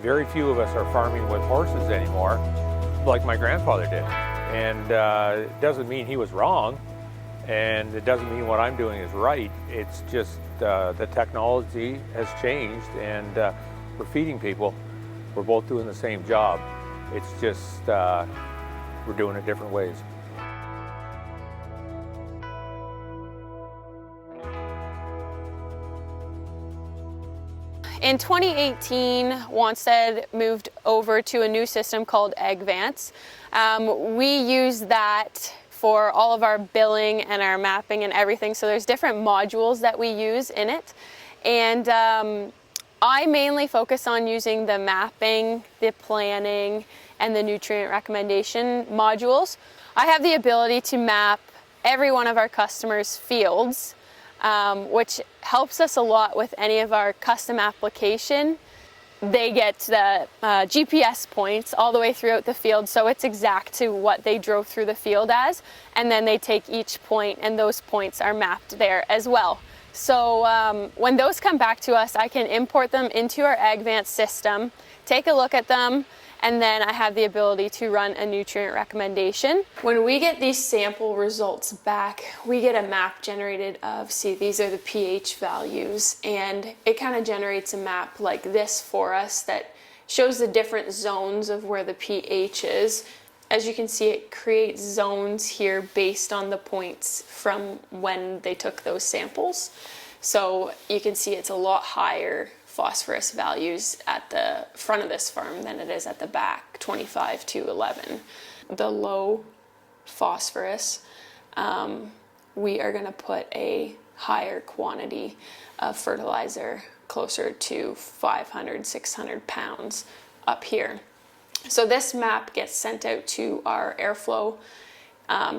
very few of us are farming with horses anymore, like my grandfather did. And it doesn't mean he was wrong, and it doesn't mean what I'm doing is right. It's just the technology has changed, and we're feeding people. We're both doing the same job. It's just we're doing it different ways. In 2018, Wanstead moved over to a new system called AgVance. We use that for all of our billing and our mapping and everything. So there's different modules that we use in it. And I mainly focus on using the mapping, the planning, and the nutrient recommendation modules. I have the ability to map every one of our customers' fields, which helps us a lot with any of our custom application. They get the GPS points all the way throughout the field, so it's exact to what they drove through the field as, and then they take each point and those points are mapped there as well. So when those come back to us, I can import them into our AgVance system, take a look at them, and then I have the ability to run a nutrient recommendation. When we get these sample results back, we get a map generated of, see, these are the pH values, and it kind of generates a map like this for us that shows the different zones of where the pH is. As you can see, it creates zones here based on the points from when they took those samples. So you can see it's a lot higher phosphorus values at the front of this farm than it is at the back, 25 to 11. The low phosphorus, we are going to put a higher quantity of fertilizer, closer to 500, 600 pounds up here. So this map gets sent out to our airflow,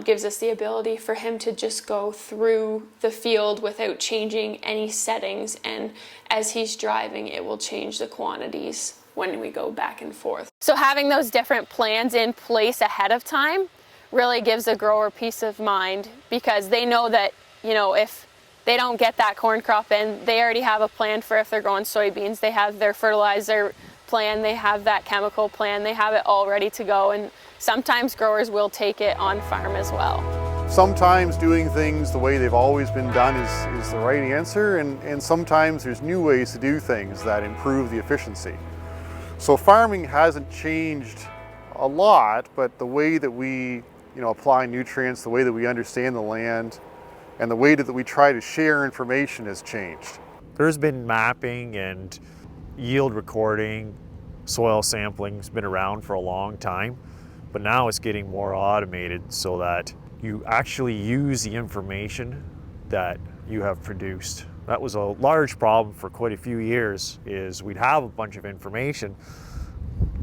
gives us the ability for him to just go through the field without changing any settings, and as he's driving it will change the quantities when we go back and forth. So having those different plans in place ahead of time really gives a grower peace of mind, because they know that, you know, if they don't get that corn crop in, they already have a plan for if they're growing soybeans. They have their fertilizer plan, they have that chemical plan, they have it all ready to go, and sometimes growers will take it on farm as well. Sometimes doing things the way they've always been done is the right answer, and sometimes there's new ways to do things that improve the efficiency. So farming hasn't changed a lot, but the way that we apply nutrients, the way that we understand the land, and the way that we try to share information has changed. There's been mapping and yield recording, soil sampling has been around for a long time, but now it's getting more automated so that you actually use the information that you have produced. That was a large problem for quite a few years, is we'd have a bunch of information,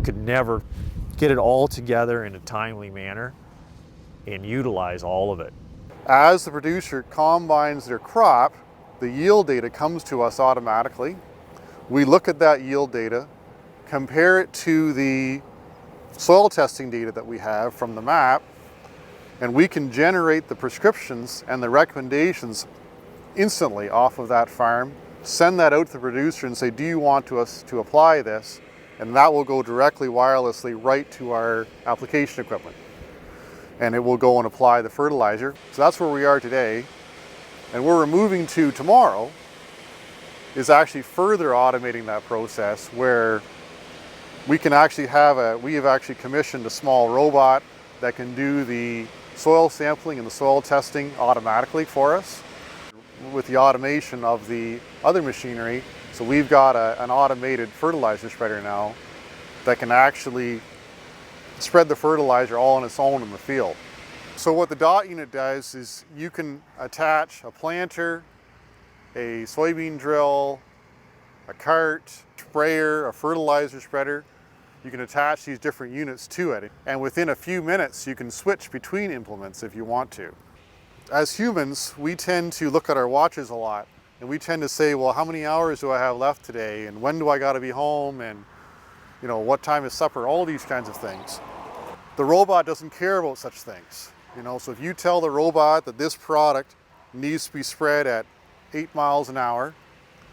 could never get it all together in a timely manner and utilize all of it. As the producer combines their crop, the yield data comes to us automatically. We look at that yield data, compare it to the soil testing data that we have from the map, and we can generate the prescriptions and the recommendations instantly off of that farm, send that out to the producer and say, do you want us to apply this? And that will go directly wirelessly right to our application equipment. And it will go and apply the fertilizer. So that's where we are today. And where we're moving to tomorrow is actually further automating that process, where we can actually we have actually commissioned a small robot that can do the soil sampling and the soil testing automatically for us with the automation of the other machinery. So we've got an automated fertilizer spreader now that can actually spread the fertilizer all on its own in the field. So what the dot unit does is you can attach a planter, a soybean drill, a cart, sprayer, a fertilizer spreader. You can attach these different units to it, and within a few minutes you can switch between implements if you want to. As humans, we tend to look at our watches a lot, and we tend to say, well, how many hours do I have left today, and when do I got to be home, and what time is supper, all these kinds of things. The robot doesn't care about such things. So if you tell the robot that this product needs to be spread at 8 miles an hour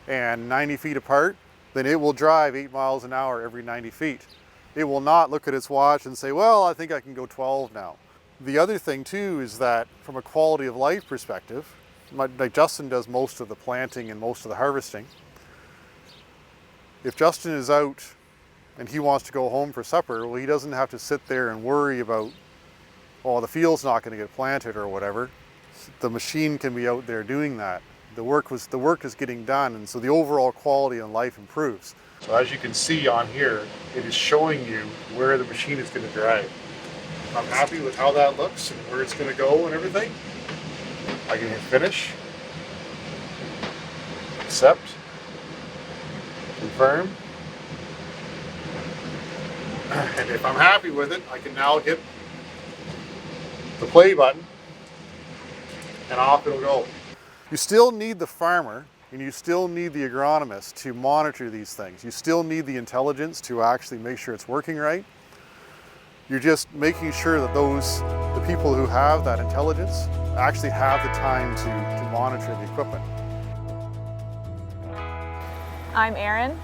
and 90 feet apart, then it will drive 8 miles an hour every 90 feet. It will not look at its watch and say, well, I think I can go 12 now. The other thing too is that from a quality of life perspective, like Justin does most of the planting and most of the harvesting. If Justin is out and he wants to go home for supper, well, he doesn't have to sit there and worry about, oh, the field's not going to get planted or whatever. The machine can be out there doing that. The work is getting done, and so the overall quality of life improves. So as you can see on here, it is showing you where the machine is going to drive. I'm happy with how that looks and where it's going to go and everything. I can hit finish, accept, confirm, and if I'm happy with it, I can now hit the play button and off it'll go. You still need the farmer and you still need the agronomist to monitor these things. You still need the intelligence to actually make sure it's working right. You're just making sure that the people who have that intelligence actually have the time to monitor the equipment. I'm Erin.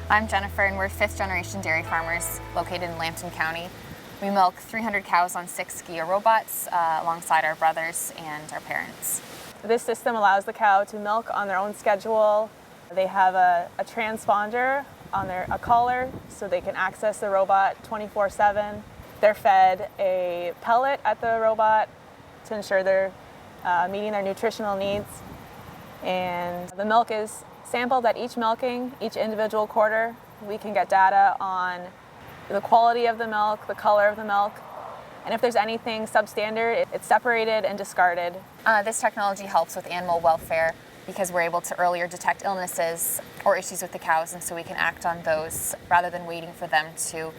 I'm Jennifer, and we're fifth-generation dairy farmers located in Lambton County. We milk 300 cows on 6 Skia robots alongside our brothers and our parents. This system allows the cow to milk on their own schedule. They have a transponder on a collar so they can access the robot 24/7. They're fed a pellet at the robot to ensure they're meeting their nutritional needs. And the milk is sampled at each milking, each individual quarter. We can get data on the quality of the milk, the color of the milk, and if there's anything substandard, it's separated and discarded. This technology helps with animal welfare because we're able to earlier detect illnesses or issues with the cows, and so we can act on those rather than waiting for them to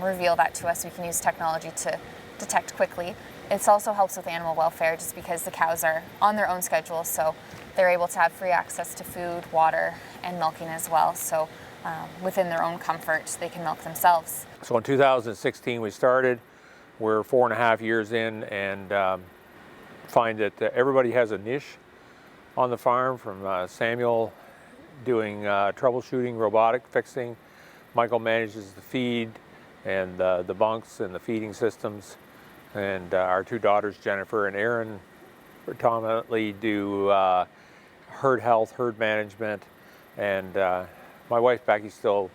reveal that to us. We can use technology to detect quickly. It also helps with animal welfare just because the cows are on their own schedule, so they're able to have free access to food, water, and milking as well. So within their own comfort, they can milk themselves. So in 2016 we started. We're 4.5 years in, and find that everybody has a niche on the farm, from Samuel doing troubleshooting, robotic fixing. Michael manages the feed and the bunks and the feeding systems. And our 2 daughters, Jennifer and Erin, predominantly do herd health, herd management, and my wife Becky still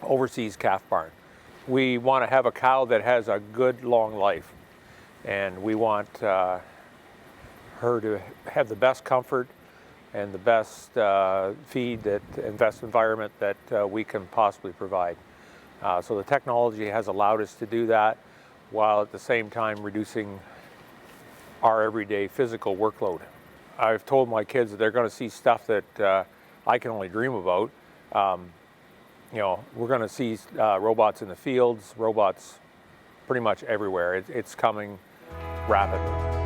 oversees calf barn. We want to have a cow that has a good long life, and we want her to have the best comfort and the best feed and best environment that we can possibly provide. So the technology has allowed us to do that, while at the same time reducing our everyday physical workload. I've told my kids that they're going to see stuff that I can only dream about. You know, we're going to see robots in the fields, robots pretty much everywhere. It's coming rapidly.